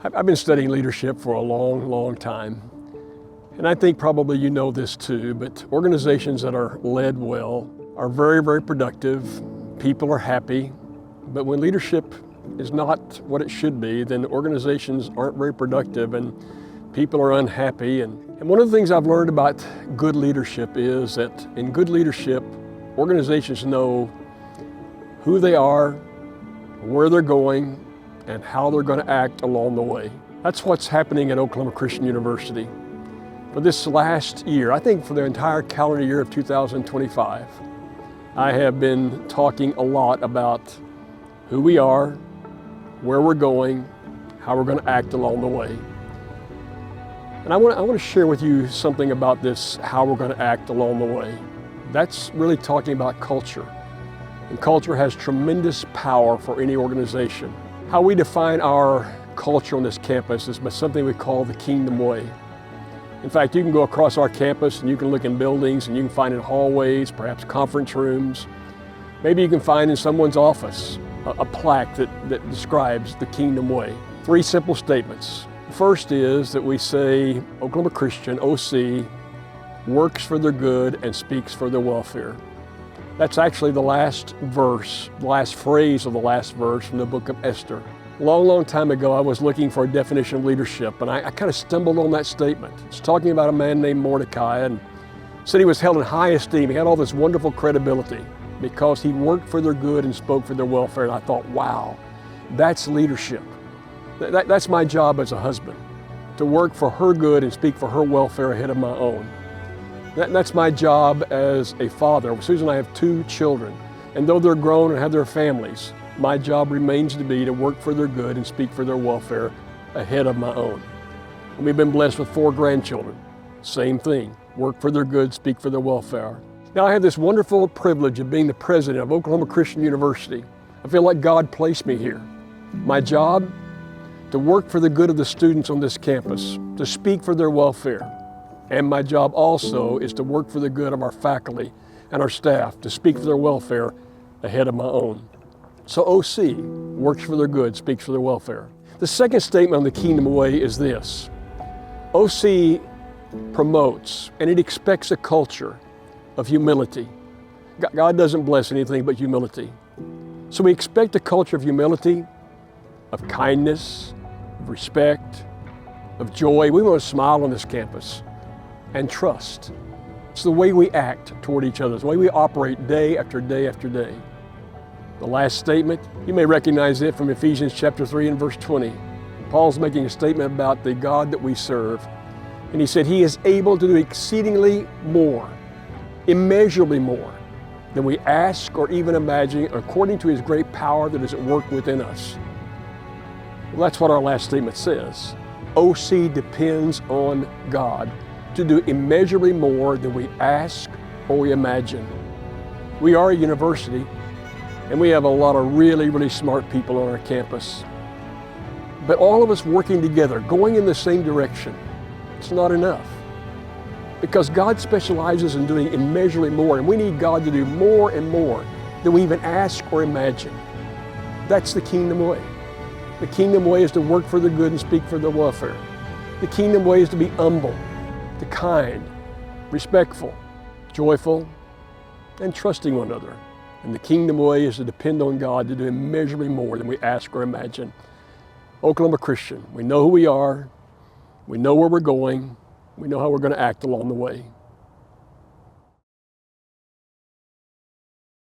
I've been studying leadership for a long, long time. And I think probably you know this too, but organizations that are led well are very, very productive. People are happy. But when leadership is not what it should be, then organizations aren't very productive and people are unhappy. And one of the things I've learned about good leadership is that in good leadership, organizations know who they are, where they're going, and how they're going to act along the way. That's what's happening at Oklahoma Christian University. For this last year, I think for the entire calendar year of 2025, I have been talking a lot about who we are, where we're going, how we're going to act along the way. And I want to share with you something about this, how we're going to act along the way. That's really talking about culture. And culture has tremendous power for any organization. How we define our culture on this campus is by something we call the Kingdom Way. In fact, you can go across our campus and you can look in buildings and you can find in hallways, perhaps conference rooms. Maybe you can find in someone's office a plaque that describes the Kingdom Way. 3 simple statements. First is that we say Oklahoma Christian, OC, works for their good and speaks for their welfare. That's actually the last verse, the last phrase of the last verse from the book of Esther. A long, long time ago, I was looking for a definition of leadership, and I kind of stumbled on that statement. It's talking about a man named Mordecai, and said he was held in high esteem. He had all this wonderful credibility because he worked for their good and spoke for their welfare. And I thought, wow, that's leadership. That's my job as a husband, to work for her good and speak for her welfare ahead of my own. That's my job as a father. Susan and I have 2 children, and though they're grown and have their families, my job remains to be to work for their good and speak for their welfare ahead of my own. And we've been blessed with 4 grandchildren. Same thing, work for their good, speak for their welfare. Now I have this wonderful privilege of being the president of Oklahoma Christian University. I feel like God placed me here. My job, to work for the good of the students on this campus, to speak for their welfare. And my job also is to work for the good of our faculty and our staff, to speak for their welfare ahead of my own. So OC works for their good, speaks for their welfare. The second statement on the Kingdom Way is this. OC promotes and it expects a culture of humility. God doesn't bless anything but humility. So we expect a culture of humility, of kindness, of respect, of joy. We want to smile on this campus. And trust. It's the way we act toward each other, it's the way we operate day after day after day. The last statement, you may recognize it from Ephesians chapter 3 and verse 20. Paul's making a statement about the God that we serve. And he said he is able to do exceedingly more, immeasurably more than we ask or even imagine, according to his great power that is at work within us. Well, that's what our last statement says. OC depends on God to do immeasurably more than we ask or we imagine. We are a university, and we have a lot of really, really smart people on our campus. But all of us working together, going in the same direction, it's not enough. Because God specializes in doing immeasurably more, and we need God to do more and more than we even ask or imagine. That's the Kingdom Way. The Kingdom Way is to work for the good and speak for the welfare. The Kingdom Way is to be humble, to kind, respectful, joyful, and trusting one another. And the Kingdom Way is to depend on God to do immeasurably more than we ask or imagine. Oklahoma Christian, we know who we are, we know where we're going, we know how we're going to act along the way.